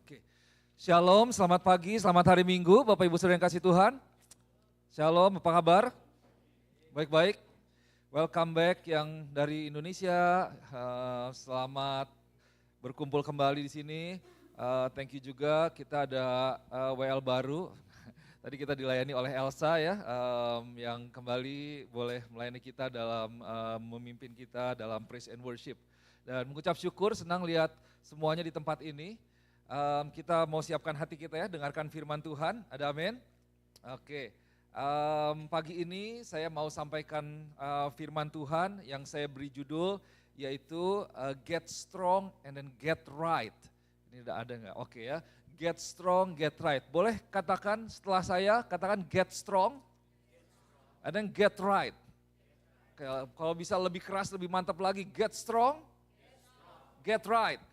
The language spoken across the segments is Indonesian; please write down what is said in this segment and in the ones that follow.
Oke. Shalom, selamat pagi, selamat hari Minggu, Bapak Ibu Saudara yang kasih Tuhan. Shalom, apa kabar? Baik-baik. Welcome back yang dari Indonesia. Selamat berkumpul kembali di sini. Thank you juga, kita ada WL baru. Tadi kita dilayani oleh Elsa ya, yang kembali boleh melayani kita dalam memimpin kita dalam praise and worship. Dan mengucap syukur, senang lihat semuanya di tempat ini. Kita mau siapkan hati kita ya, dengarkan firman Tuhan, ada amin? Oke, pagi ini saya mau sampaikan firman Tuhan yang saya beri judul yaitu Get Strong and then Get Right. Ini udah ada nggak? Oke ya, Get Strong, Get Right. Boleh katakan setelah saya, katakan Get Strong and then Get Right. Kalau bisa lebih keras, lebih mantap lagi, Get Strong, Get Right.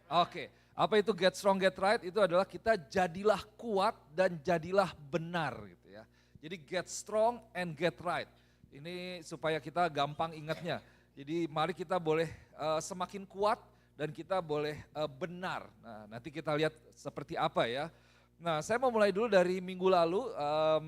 Oke. Apa itu get strong, get right? Itu adalah kita jadilah kuat dan jadilah benar gitu ya. Jadi get strong and get right. Ini supaya kita gampang ingatnya. Jadi mari kita boleh semakin kuat dan kita boleh benar. Nah, nanti kita lihat seperti apa ya. Nah, saya mau mulai dulu dari minggu lalu,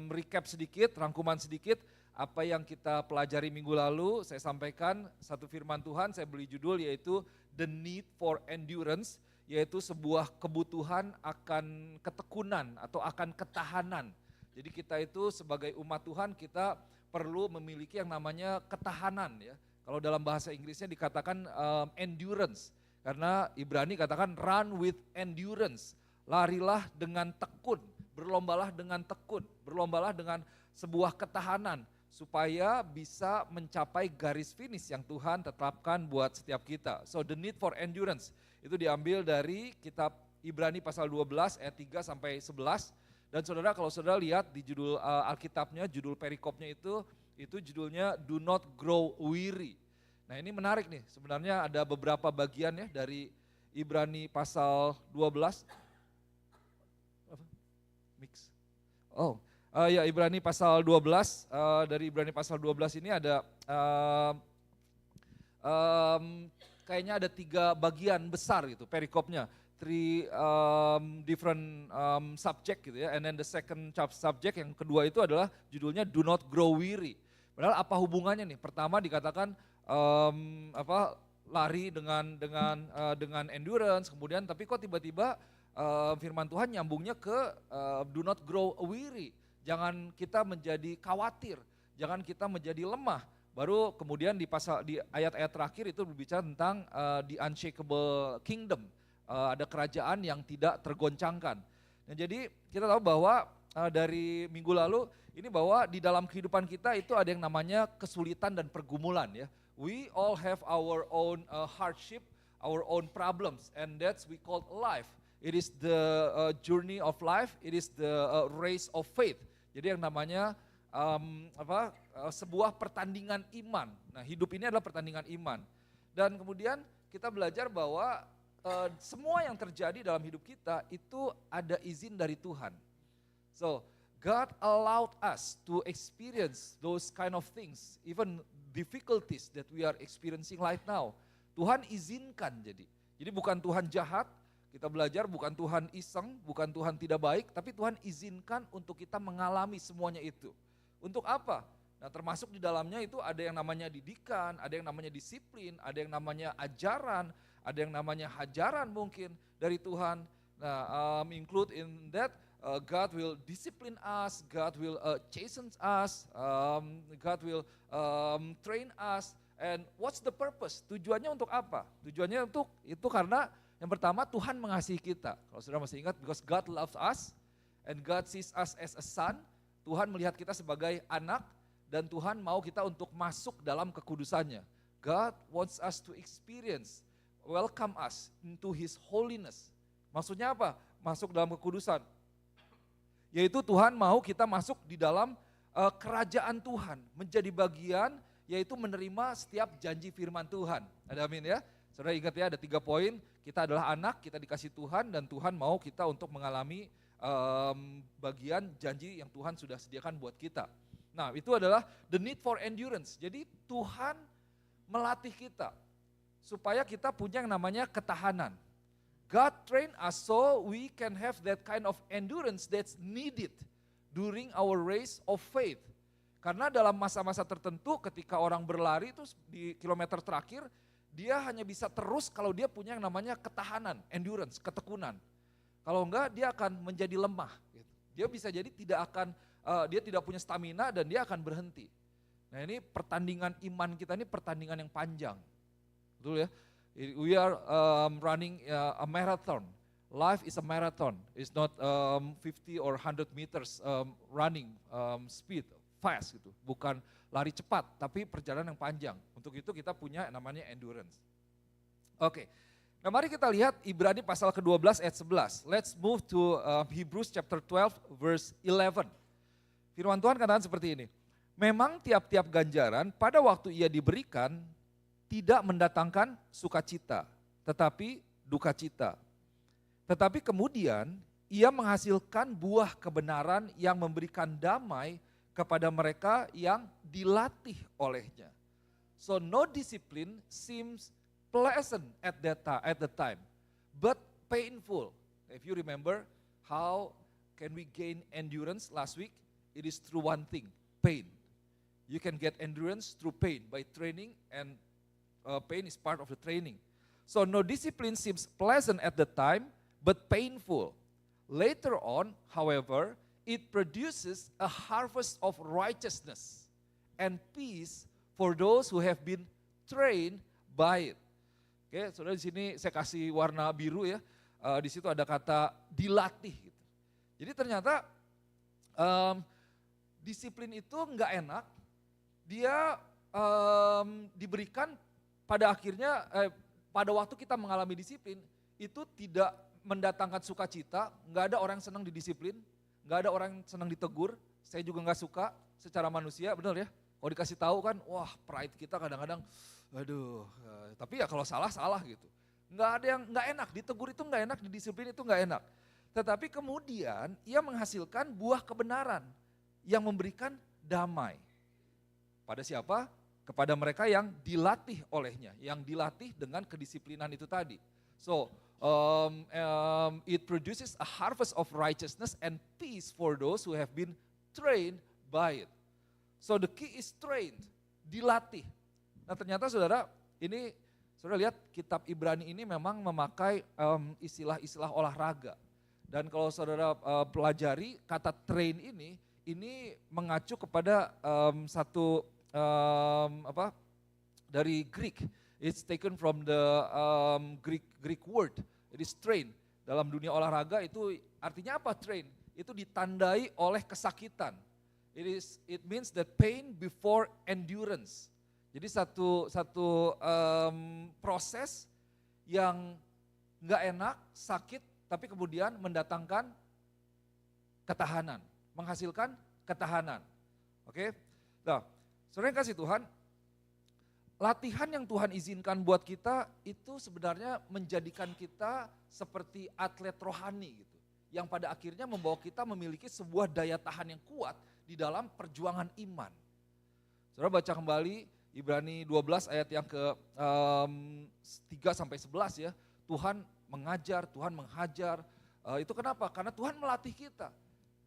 recap sedikit, rangkuman sedikit. Apa yang kita pelajari minggu lalu, saya sampaikan satu firman Tuhan, saya beri judul yaitu The Need for Endurance. Yaitu sebuah kebutuhan akan ketekunan atau akan ketahanan. Jadi kita itu sebagai umat Tuhan kita perlu memiliki yang namanya ketahanan ya. Kalau dalam bahasa Inggrisnya dikatakan endurance. Karena Ibrani katakan run with endurance. Larilah dengan tekun, berlombalah dengan tekun, berlombalah dengan sebuah ketahanan. Supaya bisa mencapai garis finish yang Tuhan tetapkan buat setiap kita. So the need for endurance. Itu diambil dari kitab Ibrani pasal 12 ayat 3 sampai 11. Dan saudara kalau saudara lihat di judul Alkitabnya, judul perikopnya itu judulnya Do Not Grow Weary. Nah ini menarik nih, sebenarnya ada beberapa bagian ya dari Ibrani pasal 12. Mix. Ya Ibrani pasal 12, dari Ibrani pasal 12 ini ada kayaknya ada 3 bagian besar gitu perikopnya. 3 different subject gitu ya. And then the second subject yang kedua itu adalah judulnya Do Not Grow Weary. Padahal apa hubungannya nih? Pertama dikatakan lari dengan endurance, kemudian tapi kok tiba-tiba firman Tuhan nyambungnya ke do not grow weary. Jangan kita menjadi khawatir, jangan kita menjadi lemah. Baru kemudian di ayat-ayat terakhir itu berbicara tentang the unshakable kingdom, ada kerajaan yang tidak tergoncangkan. Nah, jadi kita tahu bahwa dari minggu lalu ini bahwa di dalam kehidupan kita itu ada yang namanya kesulitan dan pergumulan ya. We all have our own hardship, our own problems, and that's we call life. It is the journey of life, it is the race of faith. Jadi yang namanya sebuah pertandingan iman. Nah, hidup ini adalah pertandingan iman. Dan kemudian kita belajar bahwa semua yang terjadi dalam hidup kita itu ada izin dari Tuhan. So, God allowed us to experience those kind of things, even difficulties that we are experiencing right now. Tuhan izinkan jadi. Jadi bukan Tuhan jahat, kita belajar bukan Tuhan iseng, bukan Tuhan tidak baik, tapi Tuhan izinkan untuk kita mengalami semuanya itu. Untuk apa? Nah termasuk di dalamnya itu ada yang namanya didikan, ada yang namanya disiplin, ada yang namanya ajaran, ada yang namanya hajaran mungkin dari Tuhan. Nah include in that God will discipline us, God will chasten us, God will train us. And what's the purpose? Tujuannya untuk apa? Tujuannya untuk itu karena yang pertama Tuhan mengasihi kita. Kalau saudara masih ingat, because God loves us and God sees us as a son. Tuhan melihat kita sebagai anak dan Tuhan mau kita untuk masuk dalam kekudusannya. God wants us to experience, welcome us into His holiness. Maksudnya apa? Masuk dalam kekudusan. Yaitu Tuhan mau kita masuk di dalam kerajaan Tuhan. Menjadi bagian yaitu menerima setiap janji firman Tuhan. Ada amin ya? Saudara ingat ya ada 3 poin. Kita adalah anak, kita dikasih Tuhan dan Tuhan mau kita untuk mengalami bagian janji yang Tuhan sudah sediakan buat kita. Nah itu adalah the need for endurance. Jadi Tuhan melatih kita supaya kita punya yang namanya ketahanan. God train us so we can have that kind of endurance that's needed during our race of faith. Karena dalam masa-masa tertentu ketika orang berlari itu di kilometer terakhir, dia hanya bisa terus kalau dia punya yang namanya ketahanan, endurance, ketekunan. Kalau enggak dia akan menjadi lemah. Dia bisa jadi dia tidak punya stamina dan dia akan berhenti. Nah ini pertandingan iman kita ini pertandingan yang panjang. Betul ya? We are running a marathon. Life is a marathon. It's not 50 or 100 meters running speed, fast gitu. Bukan lari cepat, tapi perjalanan yang panjang. Untuk itu kita punya namanya endurance. Oke, nah mari kita lihat Ibrani pasal ke-12 ayat 11. Let's move to Hebrews chapter 12 verse 11. Firman Tuhan katakan seperti ini. Memang tiap-tiap ganjaran pada waktu ia diberikan tidak mendatangkan sukacita, tetapi duka cita. Tetapi kemudian ia menghasilkan buah kebenaran yang memberikan damai kepada mereka yang dilatih olehnya. So no discipline seems pleasant at the time, but painful. If you remember how can we gain endurance last week, it is through one thing, pain. You can get endurance through pain by training, and pain is part of the training. So no discipline seems pleasant at the time, but painful. Later on, however, it produces a harvest of righteousness and peace for those who have been trained by it. Oke, saudara di sini saya kasih warna biru ya. Di situ ada kata dilatih. Gitu. Jadi ternyata disiplin itu nggak enak. Dia diberikan pada akhirnya, pada waktu kita mengalami disiplin, itu tidak mendatangkan sukacita, nggak ada orang yang senang didisiplin, nggak ada orang yang senang ditegur, saya juga nggak suka secara manusia, benar ya? Kalau dikasih tahu kan, wah pride kita kadang-kadang, aduh, tapi ya kalau salah gitu. Nggak ada yang nggak enak, ditegur itu nggak enak, didisiplin itu nggak enak. Tetapi kemudian ia menghasilkan buah kebenaran yang memberikan damai. Pada siapa? Kepada mereka yang dilatih olehnya, yang dilatih dengan kedisiplinan itu tadi. So, it produces a harvest of righteousness and peace for those who have been trained by it. So the key is trained, dilatih. Nah ternyata saudara, ini saudara lihat kitab Ibrani ini memang memakai istilah-istilah olahraga. Dan kalau saudara pelajari kata train ini mengacu kepada satu dari Greek. It's taken from the Greek word. It is train. Dalam dunia olahraga itu artinya apa train? Itu ditandai oleh kesakitan. It means that pain before endurance. Jadi satu proses yang nggak enak, sakit, tapi kemudian mendatangkan ketahanan, menghasilkan ketahanan. Oke? Nah, saudara yang kasih Tuhan, latihan yang Tuhan izinkan buat kita itu sebenarnya menjadikan kita seperti atlet rohani gitu. Yang pada akhirnya membawa kita memiliki sebuah daya tahan yang kuat di dalam perjuangan iman. Saudara baca kembali Ibrani 12 ayat yang ke 3 sampai 11 ya. Tuhan mengajar, Tuhan menghajar. Itu kenapa? Karena Tuhan melatih kita.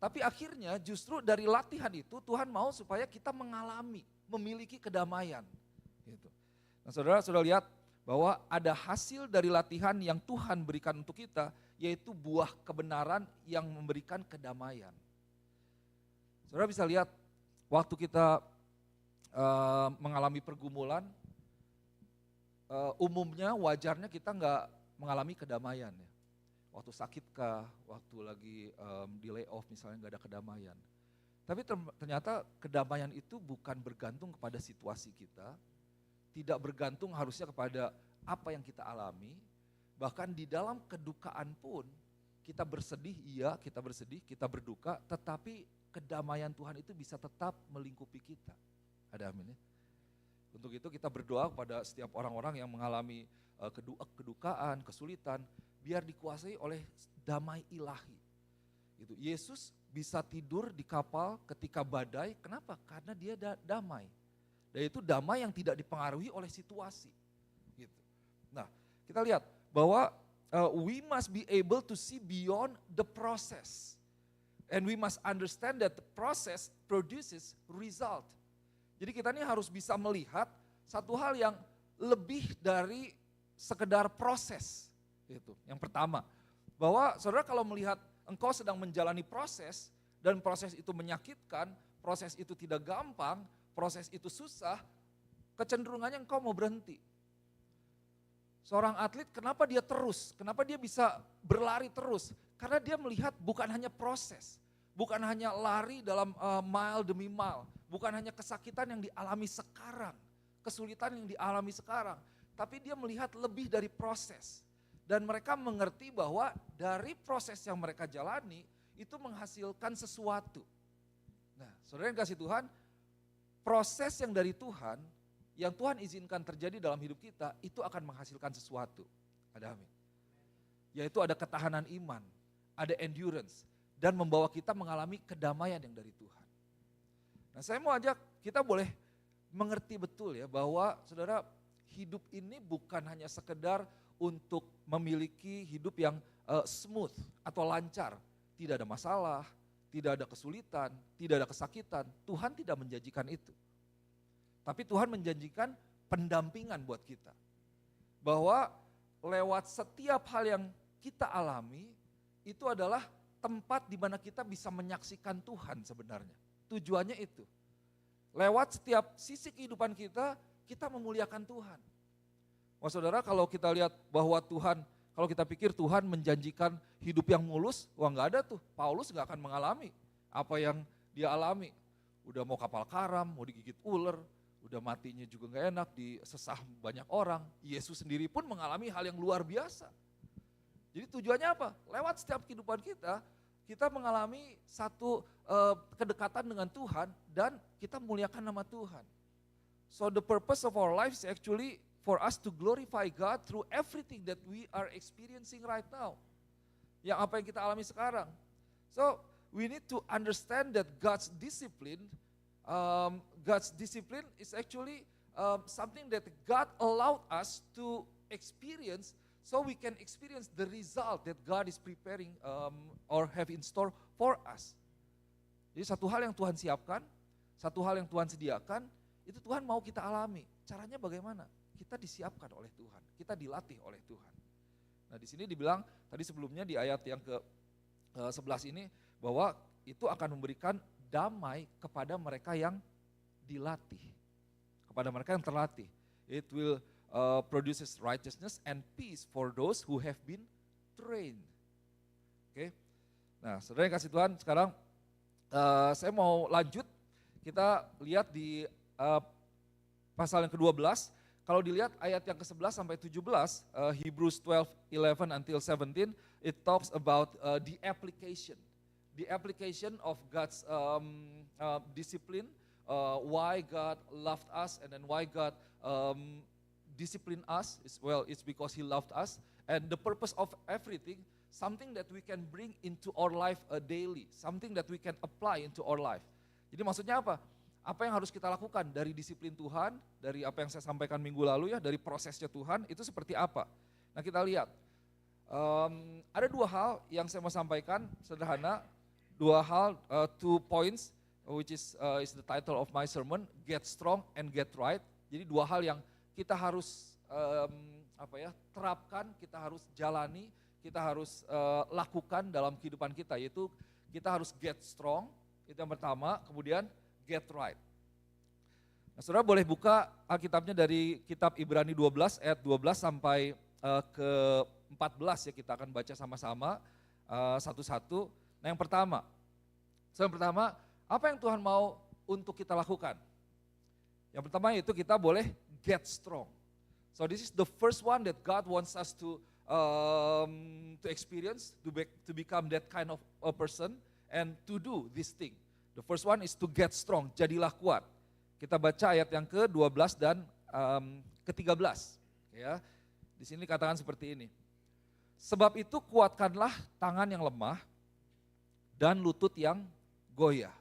Tapi akhirnya justru dari latihan itu Tuhan mau supaya kita mengalami, memiliki kedamaian. Gitu. Nah saudara lihat bahwa ada hasil dari latihan yang Tuhan berikan untuk kita, yaitu buah kebenaran yang memberikan kedamaian. Saudara bisa lihat waktu kita mengalami pergumulan, umumnya wajarnya kita nggak mengalami kedamaian ya. Waktu sakit kah, waktu lagi di layoff misalnya nggak ada kedamaian. Tapi ternyata kedamaian itu bukan bergantung kepada situasi kita, tidak bergantung harusnya kepada apa yang kita alami, bahkan di dalam kedukaan pun kita bersedih, iya kita bersedih, kita berduka, tetapi kedamaian Tuhan itu bisa tetap melingkupi kita. Ada amin ya? Untuk itu kita berdoa kepada setiap orang-orang yang mengalami kedukaan, kesulitan, biar dikuasai oleh damai ilahi. Gitu. Yesus bisa tidur di kapal ketika badai, kenapa? Karena dia damai. Dan itu damai yang tidak dipengaruhi oleh situasi. Gitu. Nah, kita lihat bahwa we must be able to see beyond the process. And we must understand that the process produces result. Jadi kita ini harus bisa melihat satu hal yang lebih dari sekedar proses. Itu yang pertama. Bahwa saudara kalau melihat engkau sedang menjalani proses dan proses itu menyakitkan, proses itu tidak gampang, proses itu susah, kecenderungannya engkau mau berhenti. Seorang atlet kenapa dia terus, kenapa dia bisa berlari terus? Karena dia melihat bukan hanya proses, bukan hanya lari dalam mile demi mile, bukan hanya kesakitan yang dialami sekarang, kesulitan yang dialami sekarang, tapi dia melihat lebih dari proses. Dan mereka mengerti bahwa dari proses yang mereka jalani itu menghasilkan sesuatu. Nah, saudara yang kasih Tuhan, proses yang dari Tuhan, yang Tuhan izinkan terjadi dalam hidup kita, itu akan menghasilkan sesuatu. Ada amin. Yaitu ada ketahanan iman, ada endurance, dan membawa kita mengalami kedamaian yang dari Tuhan. Nah, saya mau ajak kita boleh mengerti betul ya bahwa saudara, hidup ini bukan hanya sekedar untuk memiliki hidup yang smooth atau lancar. Tidak ada masalah, tidak ada kesulitan, tidak ada kesakitan. Tuhan tidak menjanjikan itu. Tapi Tuhan menjanjikan pendampingan buat kita. Bahwa lewat setiap hal yang kita alami, itu adalah tempat di mana kita bisa menyaksikan Tuhan sebenarnya. Tujuannya itu. Lewat setiap sisi kehidupan kita, kita memuliakan Tuhan. Wah saudara, kalau kita lihat bahwa Tuhan, kalau kita pikir Tuhan menjanjikan hidup yang mulus, wah enggak ada tuh. Paulus enggak akan mengalami apa yang dia alami. Udah mau kapal karam, mau digigit ular, udah matinya juga enggak enak, disesah banyak orang. Yesus sendiri pun mengalami hal yang luar biasa. Jadi tujuannya apa? Lewat setiap kehidupan kita, kita mengalami satu kedekatan dengan Tuhan dan kita muliakan nama Tuhan. So the purpose of our life is actually for us to glorify God through everything that we are experiencing right now. Yang apa yang kita alami sekarang. So we need to understand that God's discipline is actually something that God allowed us to experience so we can experience the result that God is preparing or have in store for us. Jadi satu hal yang Tuhan siapkan, satu hal yang Tuhan sediakan, itu Tuhan mau kita alami. Caranya bagaimana? Kita disiapkan oleh Tuhan, kita dilatih oleh Tuhan. Nah di sini dibilang tadi sebelumnya di ayat yang ke-11 ini bahwa itu akan memberikan damai kepada mereka yang dilatih, kepada mereka yang terlatih. It will produces righteousness and peace for those who have been trained. Oke, nah saudara yang kasih Tuhan, sekarang saya mau lanjut, kita lihat di pasal yang ke-12. Kalau dilihat ayat yang ke-11 sampai 17, Hebrews 12:11 until 17, it talks about the application of God's discipline, why God loved us, and then why God discipline us. It's because He loved us, and the purpose of everything, something that we can bring into our life daily, something that we can apply into our life. Jadi maksudnya apa? Apa yang harus kita lakukan dari disiplin Tuhan, dari apa yang saya sampaikan minggu lalu ya, dari prosesnya Tuhan, itu seperti apa. Nah kita lihat, ada dua hal yang saya mau sampaikan, sederhana, dua hal, 2 points, which is the title of my sermon, get strong and get right. Jadi dua hal yang kita harus terapkan, kita harus jalani, kita harus lakukan dalam kehidupan kita, yaitu kita harus get strong, itu yang pertama, kemudian get right. Nah, saudara boleh buka Alkitabnya dari kitab Ibrani 12 ayat 12 sampai ke 14 ya, kita akan baca sama-sama satu-satu. Nah yang pertama, apa yang Tuhan mau untuk kita lakukan? Yang pertama itu kita boleh get strong. So this is the first one that God wants us to experience, to become that kind of a person and to do this thing. The first one is to get strong, jadilah kuat. Kita baca ayat yang ke-12 dan ke-13. Ya. Di sini katakan seperti ini. Sebab itu kuatkanlah tangan yang lemah dan lutut yang goyah.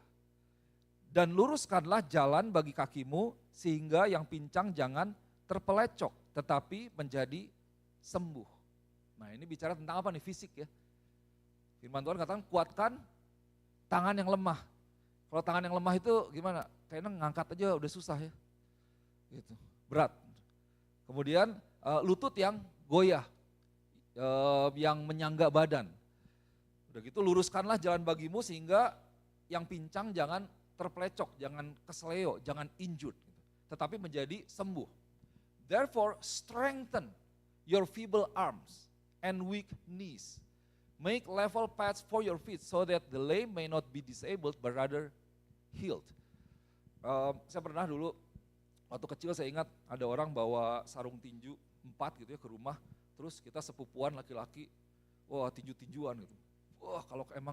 Dan luruskanlah jalan bagi kakimu sehingga yang pincang jangan terpelecok tetapi menjadi sembuh. Nah ini bicara tentang apa nih, fisik ya. Firman Tuhan katakan kuatkan tangan yang lemah. Kalau tangan yang lemah itu gimana? Kayaknya ngangkat aja udah susah ya. Gitu, berat. Kemudian lutut yang goyah, yang menyangga badan. Udah gitu luruskanlah jalan bagimu sehingga yang pincang jangan terpelecok, jangan kesleo, jangan injured. Tetapi menjadi sembuh. Therefore strengthen your feeble arms and weak knees. Make level paths for your feet so that the lame may not be disabled but rather healed. Saya pernah dulu waktu kecil saya ingat ada orang bawa sarung tinju 4 gitu ya ke rumah, terus kita sepupuan laki-laki, wah tinju-tinjuan gitu. Wah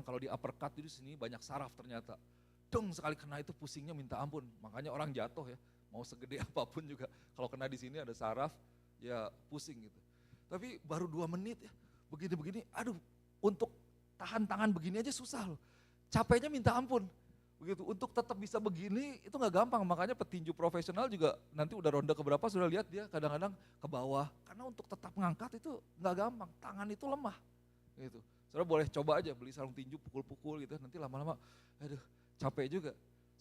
kalau di uppercut di sini banyak saraf ternyata. Deng sekali kena itu pusingnya minta ampun, makanya orang jatuh ya, mau segede apapun juga kalau kena di sini ada saraf ya pusing gitu. Tapi baru 2 menit ya, begini-begini, aduh untuk tahan tangan begini aja susah loh, capeknya minta ampun. Begitu, untuk tetap bisa begini itu gak gampang, makanya petinju profesional juga nanti udah ronde keberapa sudah lihat dia kadang-kadang ke bawah, karena untuk tetap ngangkat itu gak gampang, tangan itu lemah. Gitu. Saudara boleh coba aja beli sarung tinju pukul-pukul gitu, nanti lama-lama aduh capek juga.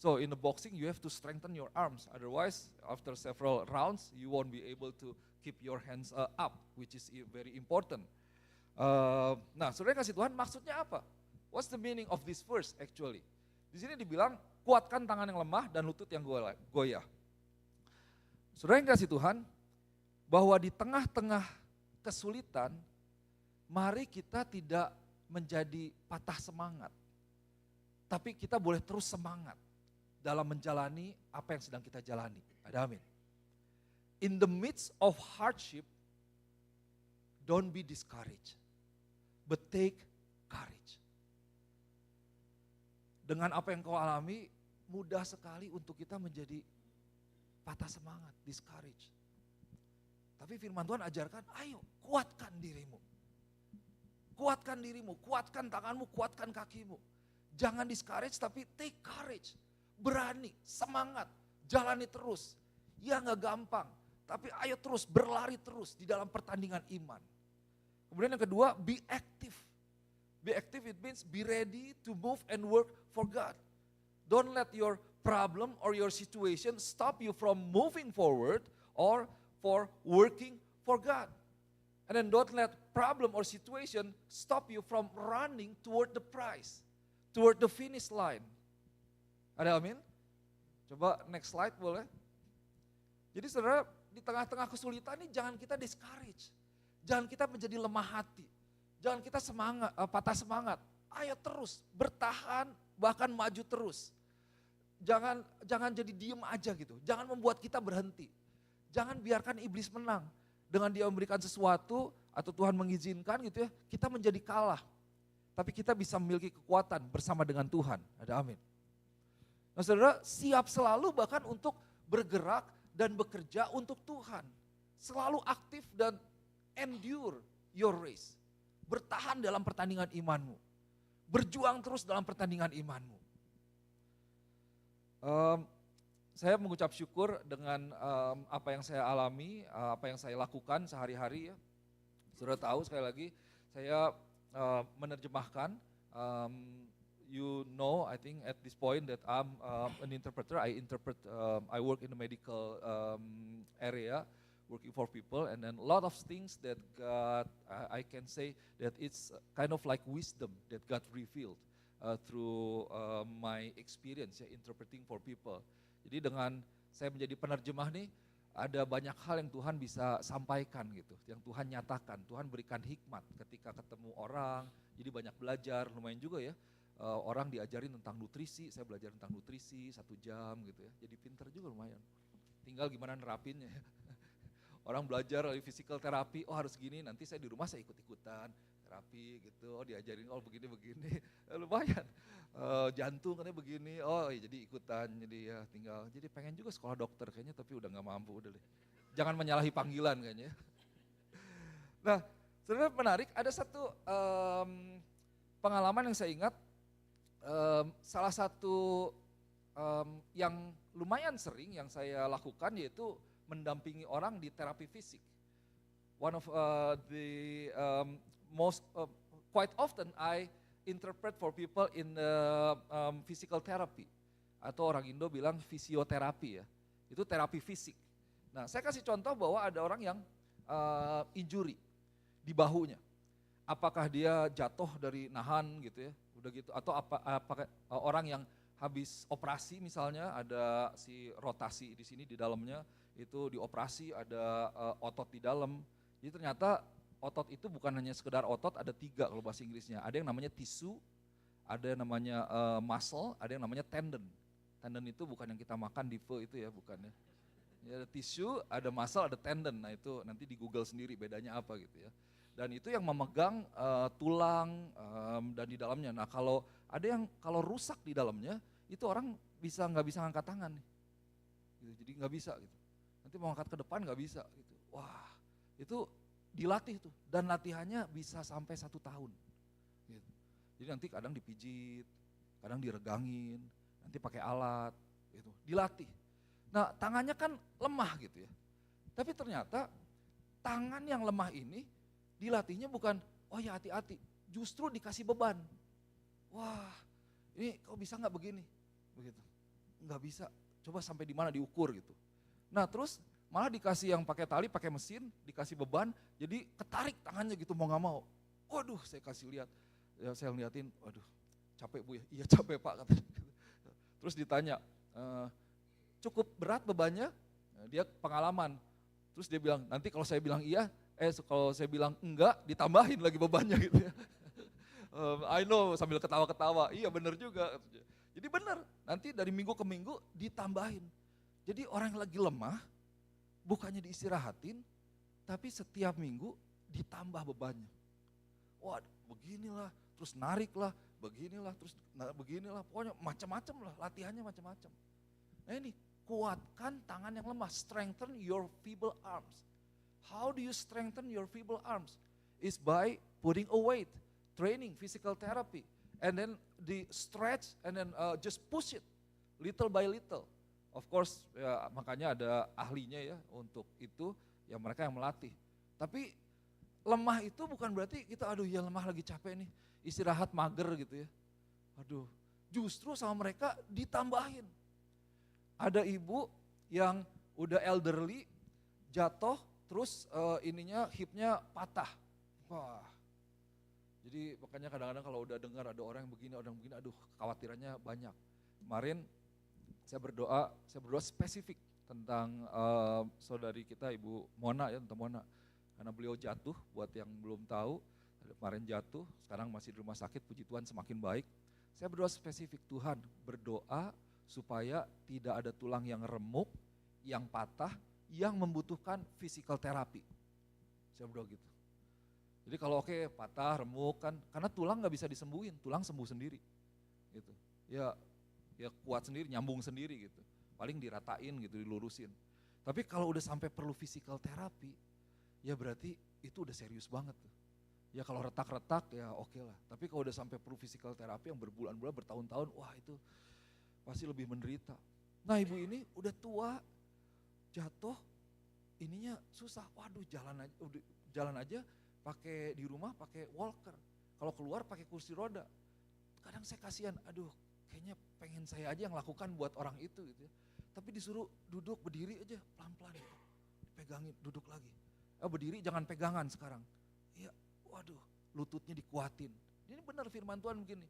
So in the boxing you have to strengthen your arms, otherwise after several rounds you won't be able to keep your hands up, which is very important. Nah saudara kasih Tuhan maksudnya apa? What's the meaning of this verse actually? Di sini dibilang kuatkan tangan yang lemah dan lutut yang goyah. Saudara yang kasih Tuhan, bahwa di tengah-tengah kesulitan, mari kita tidak menjadi patah semangat. Tapi kita boleh terus semangat dalam menjalani apa yang sedang kita jalani. Ada amin. In the midst of hardship, don't be discouraged, but take courage. Dengan apa yang kau alami, mudah sekali untuk kita menjadi patah semangat, discouraged. Tapi firman Tuhan ajarkan, ayo kuatkan dirimu. Kuatkan dirimu, kuatkan tanganmu, kuatkan kakimu. Jangan discourage tapi take courage. Berani, semangat, jalani terus. Ya gak gampang, tapi ayo terus, berlari terus di dalam pertandingan iman. Kemudian yang kedua, be active. Be active it means be ready to move and work for God. Don't let your problem or your situation stop you from moving forward or for working for God. And then don't let problem or situation stop you from running toward the prize, toward the finish line. Ada amin? Coba next slide boleh. Jadi saudara, di tengah-tengah kesulitan ini jangan kita discourage. Jangan kita menjadi lemah hati. Jangan kita patah semangat. Ayo terus, bertahan, bahkan maju terus. Jangan jadi diem aja gitu. Jangan membuat kita berhenti. Jangan biarkan iblis menang. Dengan dia memberikan sesuatu atau Tuhan mengizinkan gitu ya, kita menjadi kalah. Tapi kita bisa memiliki kekuatan bersama dengan Tuhan. Ada amin. Nah saudara, siap selalu bahkan untuk bergerak dan bekerja untuk Tuhan. Selalu aktif dan endure your race. Bertahan dalam pertandingan imanmu. Berjuang terus dalam pertandingan imanmu. Saya mengucap syukur dengan apa yang saya alami, apa yang saya lakukan sehari-hari ya. Sudah tahu sekali lagi, saya menerjemahkan, you know I think at this point that I'm an interpreter, I work in the medical area, working for people, and then a lot of things that God, I can say that it's kind of like wisdom that God revealed through my experience ya, interpreting for people. Jadi dengan saya menjadi penerjemah nih, ada banyak hal yang Tuhan bisa sampaikan gitu, yang Tuhan nyatakan, Tuhan berikan hikmat ketika ketemu orang, jadi banyak belajar, lumayan juga ya, orang diajarin tentang nutrisi, saya belajar tentang nutrisi 1 jam gitu ya, jadi pinter juga lumayan, tinggal gimana nerapinnya ya. Orang belajar dari physical therapy, oh harus gini, nanti saya di rumah saya ikut-ikutan terapi gitu, oh diajarin oh begini-begini, lumayan. Jantung katanya begini, oh ya jadi ikutan, jadi ya tinggal, jadi pengen juga sekolah dokter kayaknya tapi udah gak mampu, udah deh. Jangan menyalahi panggilan kayaknya. Nah, sebenarnya menarik, ada satu pengalaman yang saya ingat, salah satu yang lumayan sering yang saya lakukan yaitu mendampingi orang di terapi fisik. one of the most quite often I interpret for people in the physical therapy, atau orang Indo bilang fisioterapi ya, itu terapi fisik. Nah saya kasih contoh bahwa ada orang yang injury di bahunya, apakah dia jatuh dari nahan gitu ya, udah gitu, atau apakah orang yang habis operasi misalnya ada si rotasi di sini di dalamnya, itu dioperasi ada otot di dalam, jadi ternyata otot itu bukan hanya sekedar otot, ada 3 kalau bahasa Inggrisnya. Ada yang namanya tissue, ada yang namanya muscle, ada yang namanya tendon. Tendon itu bukan yang kita makan di pho itu ya, bukan ya. Ya, ada tissue, ada muscle, ada tendon. Nah itu nanti di Google sendiri bedanya apa gitu ya. Dan itu yang memegang tulang dan di dalamnya. Nah kalau ada yang kalau rusak di dalamnya, itu orang nggak bisa ngangkat tangan nih. Gitu, jadi nggak bisa gitu. Nanti mau angkat ke depan nggak bisa gitu. Wah itu dilatih tuh, dan latihannya bisa sampai 1 tahun. Gitu. Jadi nanti kadang dipijit, kadang diregangin, nanti pakai alat, gitu. Dilatih. Nah tangannya kan lemah gitu ya, tapi ternyata tangan yang lemah ini dilatihnya bukan, oh ya hati-hati, justru dikasih beban. Wah ini kok bisa nggak begini, begitu, nggak bisa, coba sampai di mana diukur gitu. Nah terus malah dikasih yang pakai tali, pakai mesin, dikasih beban, jadi ketarik tangannya gitu mau gak mau. Waduh saya kasih lihat, ya saya liatin, waduh capek Bu ya, iya capek Pak katanya. Terus ditanya, cukup berat bebannya? Dia pengalaman, terus dia bilang nanti kalau saya bilang iya, kalau saya bilang enggak ditambahin lagi bebannya gitu ya. I know sambil ketawa-ketawa, iya bener juga. Jadi bener, nanti dari minggu ke minggu ditambahin. Jadi orang yang lagi lemah, bukannya diistirahatin, tapi setiap minggu ditambah bebannya. Wah beginilah, terus nariklah, beginilah, terus beginilah, pokoknya macam-macam lah, latihannya macam-macam. Nah ini, kuatkan tangan yang lemah, strengthen your feeble arms. How do you strengthen your feeble arms? Is by putting a weight, training, physical therapy, and then the stretch, and then just push it, little by little. Of course, ya, makanya ada ahlinya ya untuk itu, ya mereka yang melatih. Tapi lemah itu bukan berarti kita aduh ya lemah lagi capek nih, istirahat mager gitu ya. Aduh, justru sama mereka ditambahin. Ada ibu yang udah elderly, jatuh, terus ininya hipnya patah. Wah, jadi makanya kadang-kadang kalau udah dengar ada orang yang begini, aduh kekhawatirannya banyak. Kemarin saya berdoa spesifik tentang saudari kita Ibu Mona ya, tentang Mona. Karena beliau jatuh, buat yang belum tahu, kemarin jatuh, sekarang masih di rumah sakit, puji Tuhan semakin baik. Saya berdoa spesifik, Tuhan berdoa supaya tidak ada tulang yang remuk, yang patah, yang membutuhkan physical therapy. Saya berdoa gitu. Jadi kalau oke, patah, remuk kan, karena tulang gak bisa disembuhin, tulang sembuh sendiri. Gitu. Ya kuat sendiri, nyambung sendiri gitu. Paling diratain gitu, dilurusin. Tapi kalau udah sampai perlu physical therapy, ya berarti itu udah serius banget tuh. Ya kalau retak-retak ya oke lah. Tapi kalau udah sampai perlu physical therapy yang berbulan-bulan, bertahun-tahun, wah itu pasti lebih menderita. Nah ibu ini udah tua, jatuh, ininya susah. Waduh jalan aja pakai di rumah pakai walker. Kalau keluar pakai kursi roda. Kadang saya kasihan, aduh kayaknya pengen saya aja yang lakukan buat orang itu gitu ya. Tapi disuruh duduk berdiri aja pelan-pelan, pegangin duduk lagi. Berdiri jangan pegangan sekarang. Ya, waduh lututnya dikuatin. Ini benar firman Tuhan begini,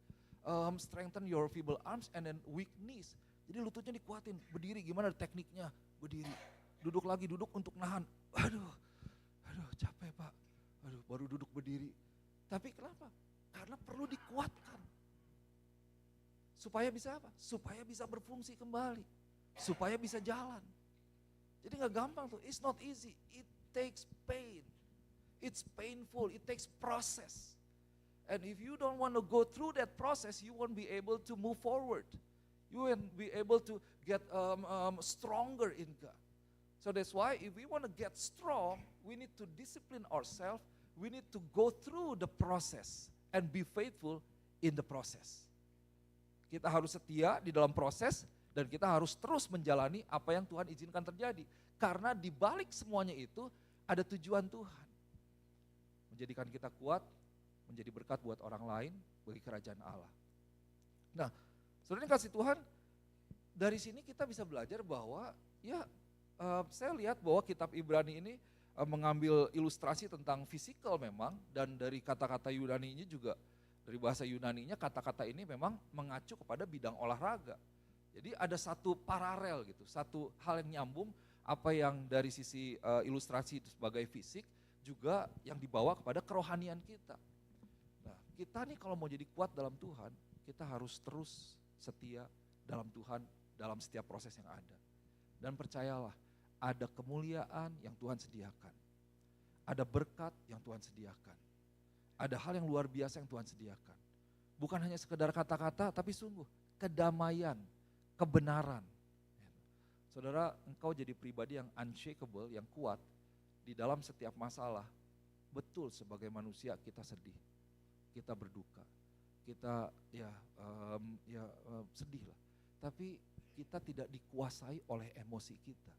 strengthen your feeble arms and then weak knees. Jadi lututnya dikuatin, berdiri gimana tekniknya, berdiri. Duduk lagi, duduk untuk nahan. Aduh capek Pak, baru duduk berdiri. Tapi kenapa? Karena perlu dikuatkan. Supaya bisa apa? Supaya bisa berfungsi kembali. Supaya bisa jalan. Jadi gak gampang tuh, it's not easy, it takes pain. It's painful, it takes process. And if you don't want to go through that process, you won't be able to move forward. You won't be able to get stronger in God. So that's why if we want to get strong, we need to discipline ourselves, we need to go through the process and be faithful in the process. Kita harus setia di dalam proses dan kita harus terus menjalani apa yang Tuhan izinkan terjadi. Karena di balik semuanya itu ada tujuan Tuhan. menjadikan kita kuat, menjadi berkat buat orang lain, bagi kerajaan Allah. Nah, saudara yang kasih Tuhan, dari sini kita bisa belajar bahwa saya lihat bahwa kitab Ibrani ini mengambil ilustrasi tentang fisikal memang, dan dari kata-kata Yunani ini juga, dari bahasa Yunaninya kata-kata ini memang mengacu kepada bidang olahraga. Jadi ada satu paralel gitu, satu hal yang nyambung, apa yang dari sisi ilustrasi itu sebagai fisik, juga yang dibawa kepada kerohanian kita. Nah, kita nih kalau mau jadi kuat dalam Tuhan, kita harus terus setia dalam Tuhan, dalam setiap proses yang ada. Dan percayalah, ada kemuliaan yang Tuhan sediakan. Ada berkat yang Tuhan sediakan. Ada hal yang luar biasa yang Tuhan sediakan. Bukan hanya sekedar kata-kata, tapi sungguh kedamaian, kebenaran. Saudara, engkau jadi pribadi yang unshakable, yang kuat di dalam setiap masalah. Betul, sebagai manusia kita sedih, kita berduka, kita sedih lah. Tapi kita tidak dikuasai oleh emosi kita.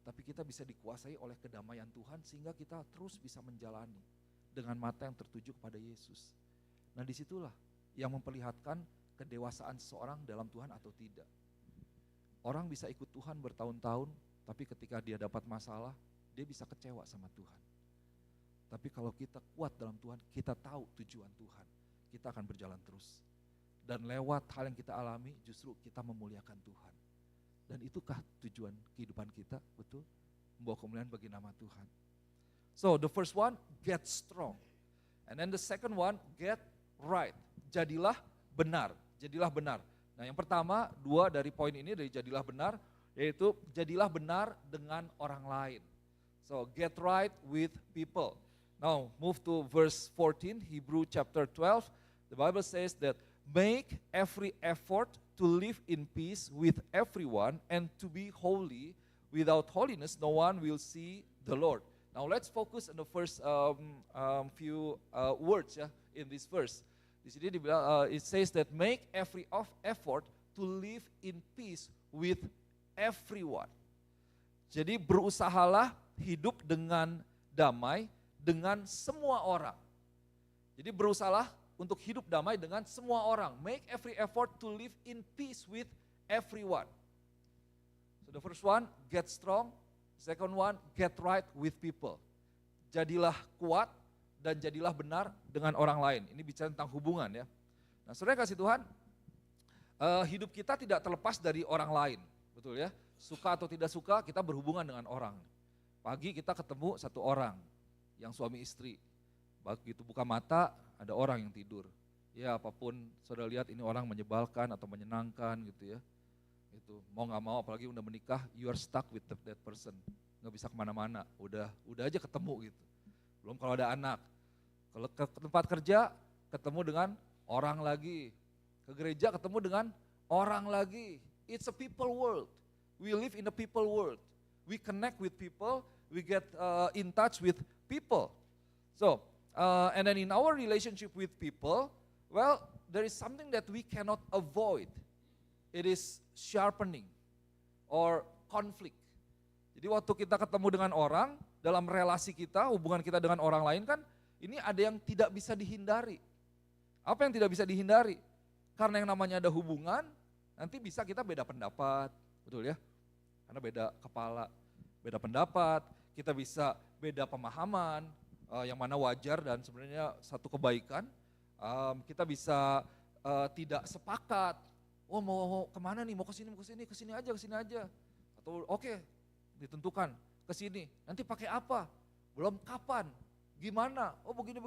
Tapi kita bisa dikuasai oleh kedamaian Tuhan sehingga kita terus bisa menjalani dengan mata yang tertuju kepada Yesus. Nah, disitulah yang memperlihatkan kedewasaan seseorang dalam Tuhan atau tidak. Orang bisa ikut Tuhan bertahun-tahun, tapi ketika dia dapat masalah, dia bisa kecewa sama Tuhan. Tapi kalau kita kuat dalam Tuhan, kita tahu tujuan Tuhan, kita akan berjalan terus. Dan lewat hal yang kita alami, justru kita memuliakan Tuhan. Dan itukah tujuan kehidupan kita, betul? Membawa kemuliaan bagi nama Tuhan. So the first one, get strong. And then the second one, get right. Jadilah benar, jadilah benar. Nah, yang pertama, dua dari poin ini dari jadilah benar, yaitu jadilah benar dengan orang lain. So get right with people. Now move to verse 14, Hebrew chapter 12. The Bible says that make every effort to live in peace with everyone and to be holy. Without holiness, no one will see the Lord. Now let's focus on the first few words in this verse. Di sini dibilang, it says that make every effort to live in peace with everyone. Jadi berusahalah hidup dengan damai dengan semua orang. Jadi berusahalah untuk hidup damai dengan semua orang. Make every effort to live in peace with everyone. So the first one, get strong. Second one, get right with people. Jadilah kuat dan jadilah benar dengan orang lain. Ini bicara tentang hubungan ya. Nah, saudara kasih Tuhan, hidup kita tidak terlepas dari orang lain, betul ya. Suka atau tidak suka, kita berhubungan dengan orang. Pagi kita ketemu satu orang, yang suami istri. Begitu buka mata, ada orang yang tidur. Ya apapun saudara lihat ini orang menyebalkan atau menyenangkan gitu ya. Itu mau gak mau apalagi udah menikah, you are stuck with that person. Gak bisa kemana-mana, udah aja ketemu gitu. Belum kalau ada anak. Kalau ke tempat kerja ketemu dengan orang lagi. Ke gereja ketemu dengan orang lagi. It's a people world. We live in a people world. We connect with people, we get in touch with people. So, and then in our relationship with people, well, there is something that we cannot avoid. It is sharpening or conflict. Jadi waktu kita ketemu dengan orang, dalam relasi kita, hubungan kita dengan orang lain kan, ini ada yang tidak bisa dihindari. Apa yang tidak bisa dihindari? Karena yang namanya ada hubungan, nanti bisa kita beda pendapat, betul ya? Karena beda kepala, beda pendapat, kita bisa beda pemahaman, yang mana wajar dan sebenarnya satu kebaikan. Kita bisa tidak sepakat, oh mau kemana nih, mau ke sini aja. Atau oke, ditentukan ke sini, nanti pakai apa, belum kapan, gimana, oh begini.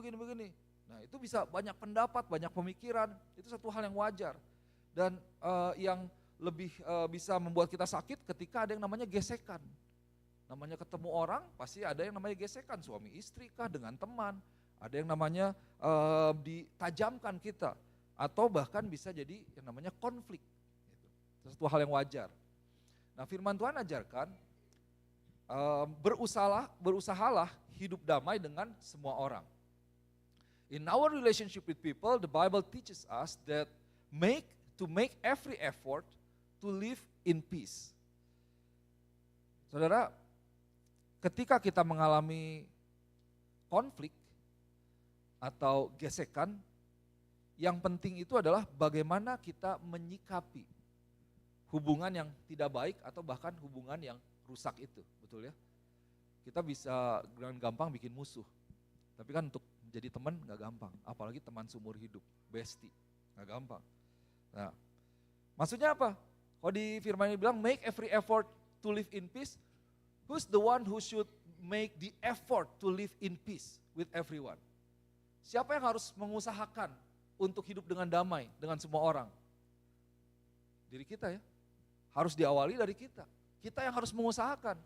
Nah itu bisa banyak pendapat, banyak pemikiran, itu satu hal yang wajar. Dan yang lebih bisa membuat kita sakit ketika ada yang namanya gesekan. Namanya ketemu orang, pasti ada yang namanya gesekan, suami istri kah, dengan teman. Ada yang namanya ditajamkan kita, atau bahkan bisa jadi yang namanya konflik. Itu satu hal yang wajar. Nah firman Tuhan ajarkan, berusahalah hidup damai dengan semua orang. In our relationship with people, the Bible teaches us that to make every effort to live in peace. Saudara, ketika kita mengalami konflik, atau gesekan, yang penting itu adalah bagaimana kita menyikapi hubungan yang tidak baik atau bahkan hubungan yang rusak itu, betul ya? Kita bisa dengan gampang bikin musuh, tapi kan untuk menjadi teman gak gampang, apalagi teman seumur hidup, bestie, gak gampang. Nah, maksudnya apa? Kalau di firman ini bilang make every effort to live in peace, who's the one who should make the effort to live in peace with everyone? Siapa yang harus mengusahakan untuk hidup dengan damai dengan semua orang? Diri kita ya. Harus diawali dari kita. Kita yang harus mengusahakan.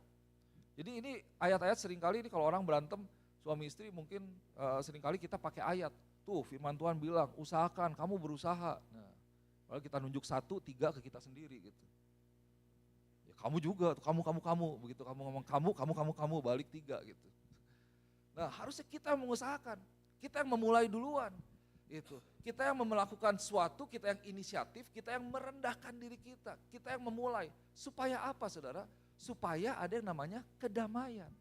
Jadi ini ayat-ayat seringkali ini kalau orang berantem suami istri mungkin seringkali kita pakai ayat. Tuh firman Tuhan bilang usahakan, kamu berusaha. Nah, lalu kita nunjuk 1, 3 ke kita sendiri gitu. Ya, kamu juga, kamu, begitu kamu ngomong kamu, balik 3 gitu. Nah harusnya kita yang mengusahakan, kita yang memulai duluan. Itu. Kita yang melakukan sesuatu, kita yang inisiatif, kita yang merendahkan diri kita yang memulai. Supaya apa saudara? Supaya ada yang namanya kedamaian.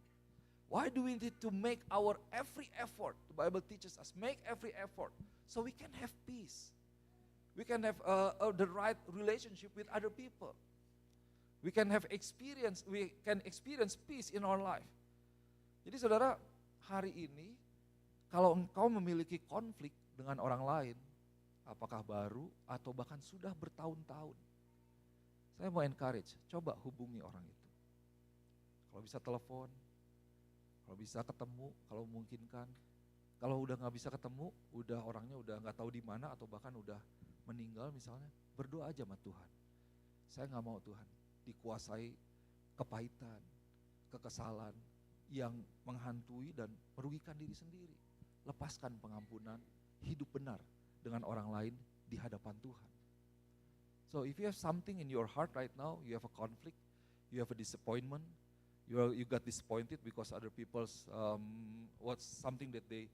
Why do we need to make our every effort? The Bible teaches us, make every effort so we can have peace. We can have the right relationship with other people. We can experience peace in our life. Jadi saudara, hari ini kalau engkau memiliki konflik dengan orang lain, apakah baru atau bahkan sudah bertahun-tahun, saya mau encourage, coba hubungi orang itu. Kalau bisa telepon, kalau bisa ketemu, kalau memungkinkan. Kalau udah gak bisa ketemu, orangnya udah gak tahu di mana atau bahkan udah meninggal misalnya, berdoa aja sama Tuhan. Saya gak mau Tuhan dikuasai kepahitan, kekesalan yang menghantui dan merugikan diri sendiri. Lepaskan pengampunan, hidup benar dengan orang lain di hadapan Tuhan. So if you have something in your heart right now, you have a conflict, you have a disappointment, you got disappointed because other people's what's something that they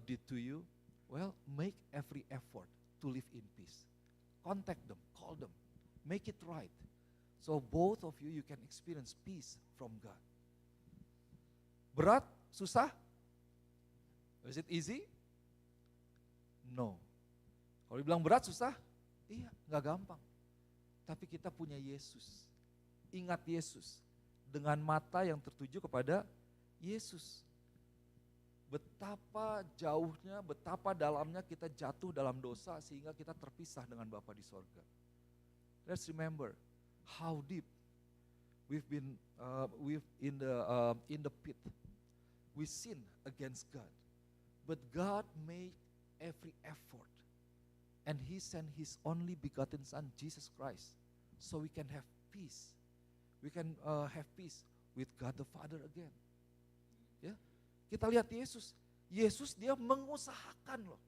did to you, well, make every effort to live in peace. Contact them, call them, make it right. So both of you can experience peace from God. Berat, susah? Is it easy? No. Kalau dibilang berat, susah? Iya, gak gampang. Tapi kita punya Yesus. Ingat Yesus. Dengan mata yang tertuju kepada Yesus. Betapa jauhnya, betapa dalamnya kita jatuh dalam dosa sehingga kita terpisah dengan Bapa di sorga. Let's remember how deep we've been in the pit. We sin against God. But God made every effort. And He sent His only begotten Son, Jesus Christ, so we can have peace. We can have peace with God the Father again. Ya, kita lihat Yesus. Yesus dia mengusahakan loh.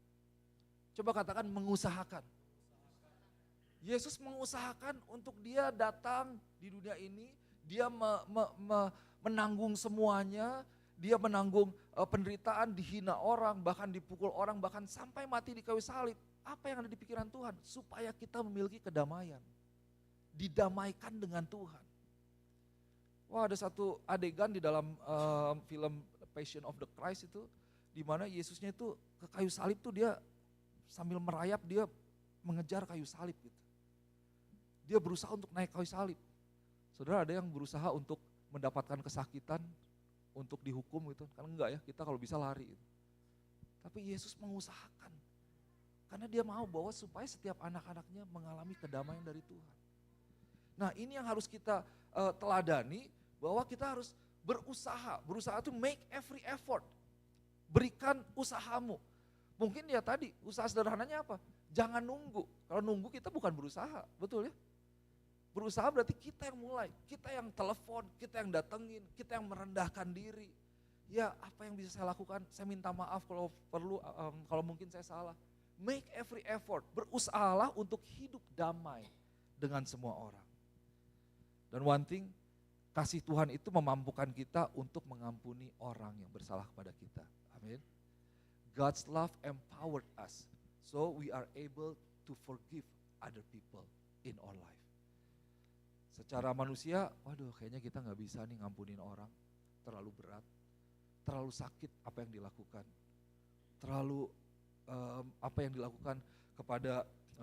Coba katakan mengusahakan. Yesus mengusahakan untuk dia datang di dunia ini. Dia menanggung semuanya. Dia menanggung penderitaan, dihina orang, bahkan dipukul orang, bahkan sampai mati di kayu salib. Apa yang ada di pikiran Tuhan? Supaya kita memiliki kedamaian. Didamaikan dengan Tuhan. Wah, ada satu adegan di dalam film Passion of the Christ itu, di mana Yesusnya itu ke kayu salib tuh dia sambil merayap, dia mengejar kayu salib gitu. Dia berusaha untuk naik kayu salib. Saudara, ada yang berusaha untuk mendapatkan kesakitan, untuk dihukum gitu, kan enggak ya, kita kalau bisa lari gitu. Tapi Yesus mengusahakan, karena dia mau bahwa supaya setiap anak-anaknya mengalami kedamaian dari Tuhan. Nah ini yang harus kita teladani, bahwa kita harus berusaha to make every effort. Berikan usahamu. Mungkin ya tadi, usaha sederhananya apa? Jangan nunggu, kalau nunggu kita bukan berusaha, betul ya? Berusaha berarti kita yang mulai, kita yang telepon, kita yang datengin, kita yang merendahkan diri. Ya apa yang bisa saya lakukan, saya minta maaf kalau perlu, kalau mungkin saya salah. Make every effort, berusahalah untuk hidup damai dengan semua orang. Dan one thing, kasih Tuhan itu memampukan kita untuk mengampuni orang yang bersalah kepada kita. Amin. God's love empowered us, so we are able to forgive other people in our life. Secara manusia, waduh kayaknya kita gak bisa nih ngampunin orang, terlalu berat, terlalu sakit apa yang dilakukan. terlalu apa yang dilakukan kepada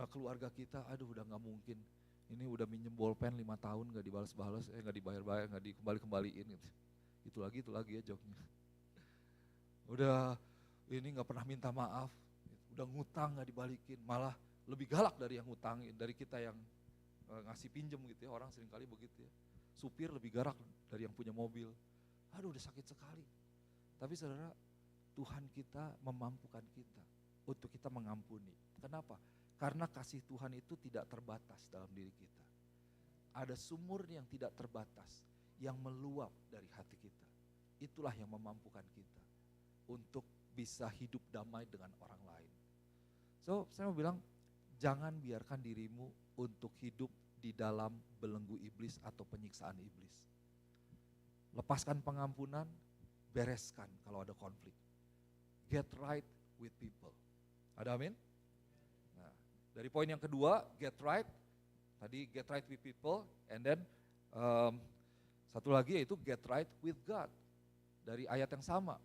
keluarga kita, aduh udah gak mungkin. Ini udah minjem bolpen 5 tahun gak dibalas-balas, gak dibayar-bayar, gak dikembali-kembaliin gitu. Itu lagi ya joknya. Udah ini gak pernah minta maaf, udah ngutang gak dibalikin, malah lebih galak dari yang ngutangin, dari kita yang ngasih pinjem gitu ya, orang seringkali begitu ya. Supir lebih galak dari yang punya mobil, aduh udah sakit sekali. Tapi saudara, Tuhan kita memampukan kita untuk kita mengampuni. Kenapa? Karena kasih Tuhan itu tidak terbatas dalam diri kita. Ada sumur yang tidak terbatas yang meluap dari hati kita. Itulah yang memampukan kita untuk bisa hidup damai dengan orang lain. So, saya mau bilang, jangan biarkan dirimu untuk hidup di dalam belenggu iblis atau penyiksaan iblis. Lepaskan pengampunan, bereskan kalau ada konflik. Get right with people. Ada amin? Nah, dari poin yang kedua, get right. Tadi get right with people, and then satu lagi yaitu get right with God. Dari ayat yang sama.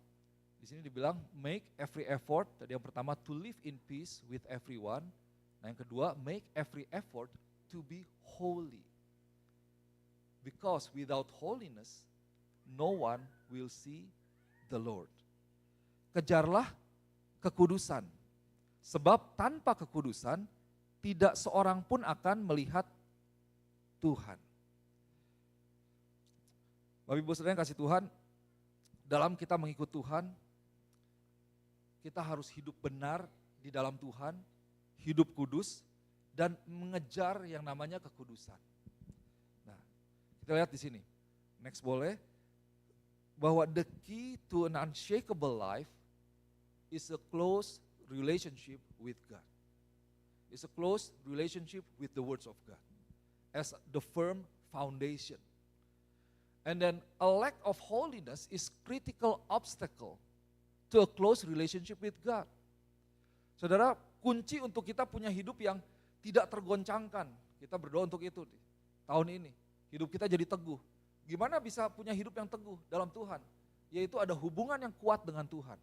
Di sini dibilang make every effort. Tadi yang pertama to live in peace with everyone. Nah yang kedua make every effort to be holy. Because without holiness, no one will see the Lord. Kejarlah kekudusan. Sebab tanpa kekudusan, tidak seorang pun akan melihat Tuhan. Bapak Ibu Saudara yang kasih Tuhan, dalam kita mengikut Tuhan, kita harus hidup benar di dalam Tuhan, hidup kudus, dan mengejar yang namanya kekudusan. Nah, kita lihat di sini. Next boleh. Bahwa the key to an unshakable life is a close relationship with God. It's a close relationship with the words of God as the firm foundation. And then a lack of holiness is critical obstacle to a close relationship with God. Saudara, kunci untuk kita punya hidup yang tidak tergoncangkan. Kita berdoa untuk itu tahun ini. Hidup kita jadi teguh. Gimana bisa punya hidup yang teguh dalam Tuhan? Yaitu ada hubungan yang kuat dengan Tuhan.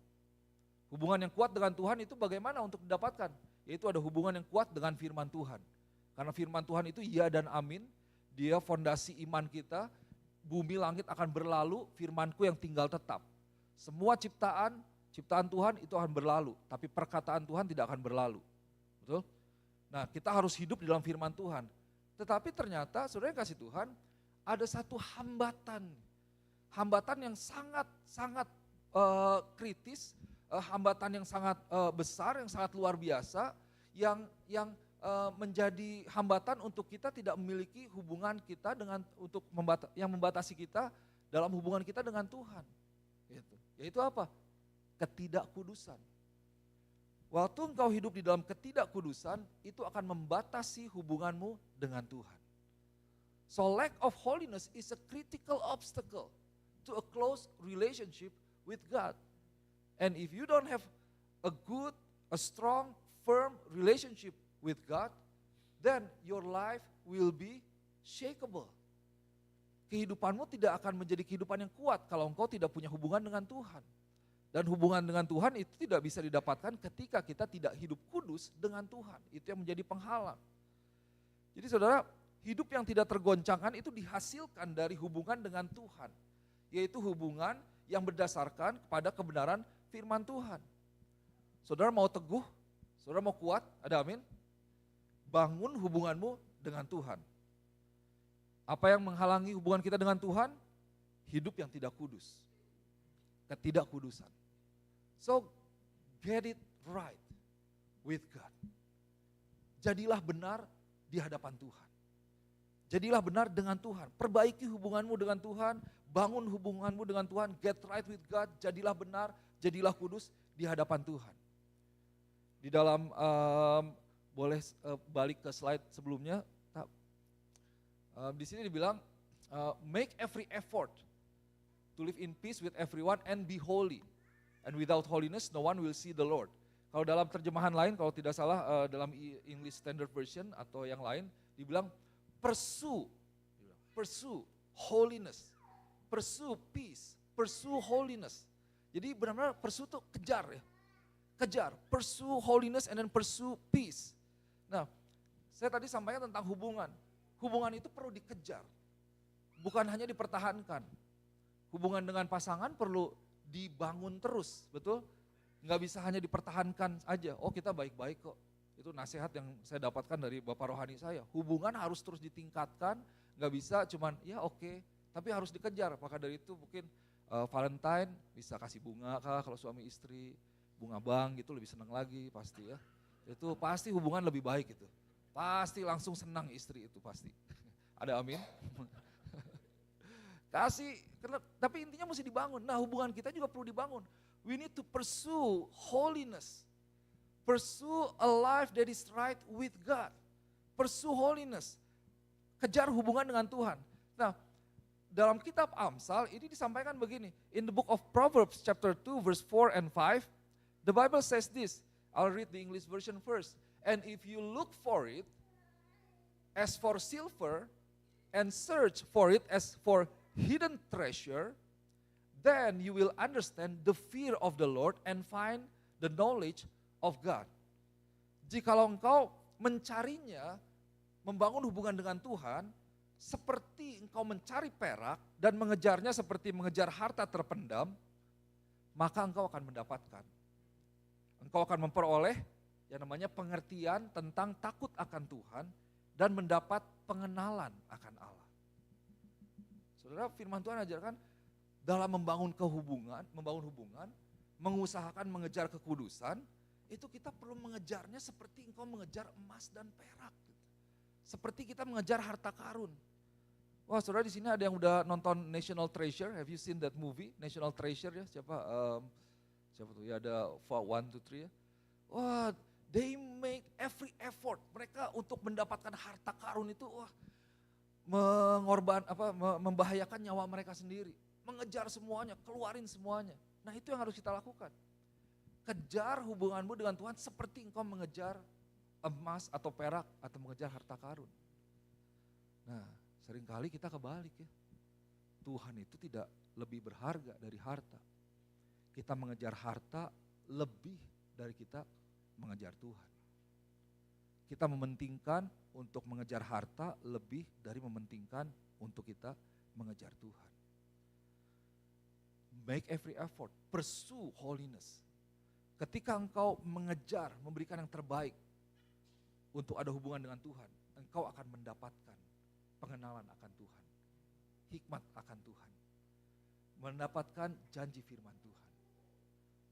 Hubungan yang kuat dengan Tuhan itu bagaimana untuk didapatkan? Yaitu ada hubungan yang kuat dengan firman Tuhan. Karena firman Tuhan itu ya dan amin. Dia fondasi iman kita. Bumi langit akan berlalu, firmanku yang tinggal tetap. Semua ciptaan Tuhan itu akan berlalu. Tapi perkataan Tuhan tidak akan berlalu. Betul? Nah kita harus hidup di dalam firman Tuhan. Tetapi ternyata saudara yang kasih Tuhan, ada satu hambatan. Hambatan yang sangat kritis, hambatan yang sangat besar, yang sangat luar biasa, yang menjadi hambatan untuk kita tidak memiliki hubungan kita dengan yang membatasi kita dalam hubungan kita dengan Tuhan. Yaitu apa? Ketidakkudusan. Waktu engkau hidup di dalam ketidakkudusan, itu akan membatasi hubunganmu dengan Tuhan. So lack of holiness is a critical obstacle to a close relationship with God. And if you don't have a good, a strong, firm relationship with God, then your life will be shakeable. Kehidupanmu tidak akan menjadi kehidupan yang kuat kalau engkau tidak punya hubungan dengan Tuhan. Dan hubungan dengan Tuhan itu tidak bisa didapatkan ketika kita tidak hidup kudus dengan Tuhan. Itu yang menjadi penghalang. Jadi saudara, hidup yang tidak tergoncangkan itu dihasilkan dari hubungan dengan Tuhan. Yaitu hubungan yang berdasarkan kepada kebenaran firman Tuhan. Saudara mau teguh, saudara mau kuat, ada amin? Bangun hubunganmu dengan Tuhan. Apa yang menghalangi hubungan kita dengan Tuhan? Hidup yang tidak kudus. Ketidakkudusan. So, get it right with God. Jadilah benar di hadapan Tuhan. Jadilah benar dengan Tuhan. Perbaiki hubunganmu dengan Tuhan. Bangun hubunganmu dengan Tuhan. Get right with God. Jadilah benar, jadilah kudus di hadapan Tuhan. Di dalam, boleh balik ke slide sebelumnya. Di sini dibilang, make every effort to live in peace with everyone and be holy. And without holiness, no one will see the Lord. Kalau dalam terjemahan lain, kalau tidak salah dalam English Standard Version atau yang lain, dibilang pursue holiness, pursue peace, pursue holiness. Jadi benar-benar pursue itu kejar ya. kejar, pursue holiness and then pursue peace. Nah, saya tadi sampaikan tentang hubungan. Hubungan itu perlu dikejar, bukan hanya dipertahankan. Hubungan dengan pasangan perlu dibangun terus, betul? Nggak bisa hanya dipertahankan aja, oh kita baik-baik kok. Itu nasihat yang saya dapatkan dari Bapak Rohani saya. Hubungan harus terus ditingkatkan, nggak bisa cuman ya oke, tapi harus dikejar. Maka dari itu mungkin Valentine bisa kasih bunga kah kalau suami istri, bunga bank gitu lebih senang lagi pasti ya. Itu pasti hubungan lebih baik gitu. Pasti langsung senang istri itu pasti. Ada amin? Kasih, tapi intinya mesti dibangun. Nah hubungan kita juga perlu dibangun. We need to pursue holiness. Pursue a life that is right with God. Pursue holiness. Kejar hubungan dengan Tuhan. Nah, dalam kitab Amsal ini disampaikan begini. In the book of Proverbs chapter 2 verse 4 and 5, the Bible says this. I'll read the English version first. And if you look for it as for silver and search for it as for hidden treasure, then you will understand the fear of the Lord and find the knowledge of God. Jikalau engkau mencarinya, membangun hubungan dengan Tuhan, seperti engkau mencari perak dan mengejarnya seperti mengejar harta terpendam, maka engkau akan mendapatkan. Engkau akan memperoleh yang namanya pengertian tentang takut akan Tuhan dan mendapat pengenalan akan Allah. Saudara, firman Tuhan ajarkan dalam membangun hubungan, mengusahakan mengejar kekudusan, itu kita perlu mengejarnya seperti engkau mengejar emas dan perak. Seperti kita mengejar harta karun. Wah saudara, di sini ada yang udah nonton National Treasure, have you seen that movie, National Treasure ya, siapa tuh ya, ada 1, 2, 3 ya. Wah, they make every effort, mereka untuk mendapatkan harta karun itu membahayakan nyawa mereka sendiri. Mengejar semuanya, keluarin semuanya. Nah itu yang harus kita lakukan. Kejar hubunganmu dengan Tuhan seperti engkau mengejar emas atau perak atau mengejar harta karun. Nah seringkali kita kebalik ya. Tuhan itu tidak lebih berharga dari harta. Kita mengejar harta lebih dari kita mengejar Tuhan. Kita mementingkan untuk mengejar harta lebih dari mementingkan untuk kita mengejar Tuhan. Make every effort, pursue holiness. Ketika engkau mengejar, memberikan yang terbaik untuk ada hubungan dengan Tuhan, engkau akan mendapatkan pengenalan akan Tuhan, hikmat akan Tuhan, mendapatkan janji firman Tuhan.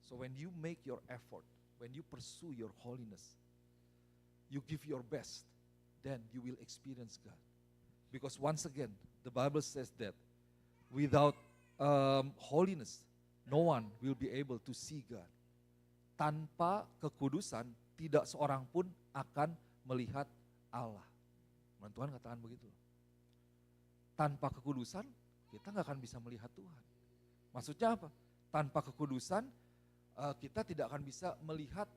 So when you make your effort, when you pursue your holiness, you give your best, then you will experience God. Because once again, the Bible says that without holiness, no one will be able to see God. Tanpa kekudusan, tidak seorang pun akan melihat Allah. Tuhan katakan begitu. Tanpa kekudusan, kita nggak akan bisa melihat Tuhan. Maksudnya apa? Tanpa kekudusan, kita tidak akan bisa melihat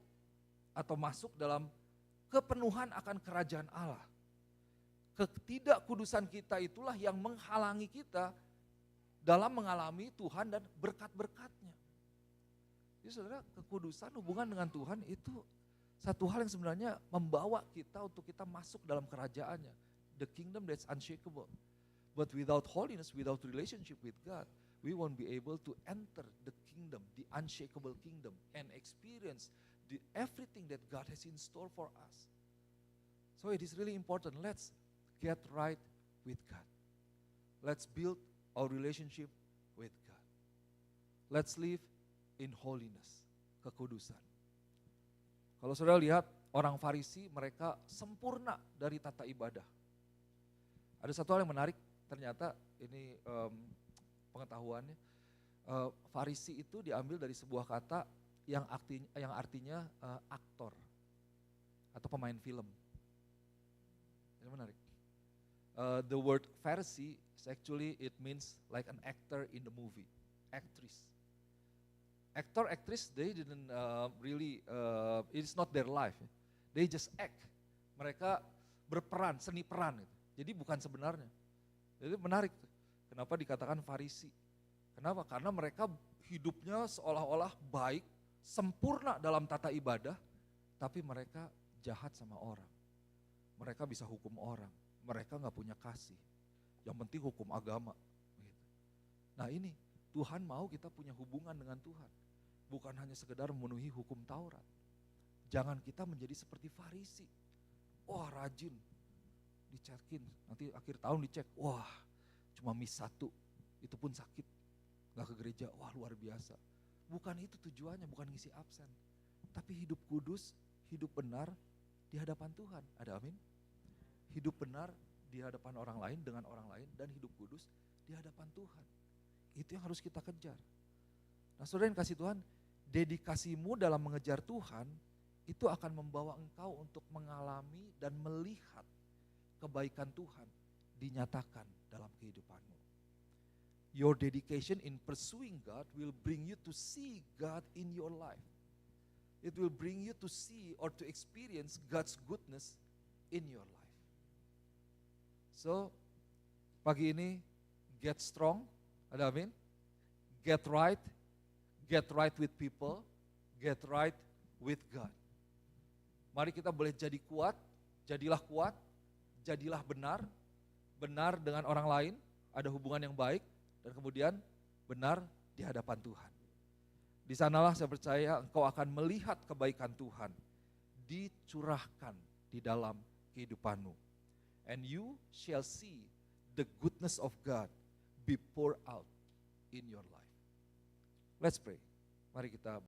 atau masuk dalam kepenuhan akan kerajaan Allah. Ketidakkudusan kita itulah yang menghalangi kita dalam mengalami Tuhan dan berkat-berkatnya. Jadi saudara, kekudusan hubungan dengan Tuhan itu satu hal yang sebenarnya membawa kita untuk kita masuk dalam kerajaannya. The kingdom that's unshakable. But without holiness, without relationship with God, we won't be able to enter the kingdom, the unshakable kingdom, and experience everything that God has in store for us. So it is really important, let's get right with God. Let's build our relationship with God. Let's live in holiness, kekudusan. Kalau saudara lihat orang Farisi, mereka sempurna dari tata ibadah. Ada satu hal yang menarik, ternyata ini pengetahuannya, Farisi itu diambil dari sebuah kata yang artinya aktor atau pemain film. Ini menarik. The word Pharisee actually it means like an actor in the movie, actress. Actor, actress, they didn't really, it's not their life. They just act. Mereka berperan, seni peran. Jadi bukan sebenarnya. Jadi menarik. Kenapa dikatakan Farisi? Kenapa? Karena mereka hidupnya seolah-olah baik, sempurna dalam tata ibadah, tapi mereka jahat sama orang. Mereka bisa hukum orang, mereka gak punya kasih. Yang penting hukum agama. Gitu. Nah ini, Tuhan mau kita punya hubungan dengan Tuhan. Bukan hanya sekedar memenuhi hukum Taurat. Jangan kita menjadi seperti Farisi. Wah rajin, dicekin, nanti akhir tahun dicek, wah cuma miss 1, itu pun sakit. Gak ke gereja, wah luar biasa. Bukan itu tujuannya, bukan ngisi absen. Tapi hidup kudus, hidup benar di hadapan Tuhan. Ada amin? Hidup benar di hadapan orang lain, dengan orang lain, dan hidup kudus di hadapan Tuhan. Itu yang harus kita kejar. Nah saudara yang kasih Tuhan, dedikasimu dalam mengejar Tuhan, itu akan membawa engkau untuk mengalami dan melihat kebaikan Tuhan dinyatakan dalam kehidupanmu. Your dedication in pursuing God will bring you to see God in your life. It will bring you to see or to experience God's goodness in your life. So, pagi ini get strong, ada amin? Get right with people, get right with God. Mari kita boleh jadi kuat, jadilah benar, benar dengan orang lain, ada hubungan yang baik, dan kemudian benar di hadapan Tuhan. Di sanalah saya percaya engkau akan melihat kebaikan Tuhan dicurahkan di dalam kehidupanmu. And you shall see the goodness of God be poured out in your life. Let's pray. Mari kita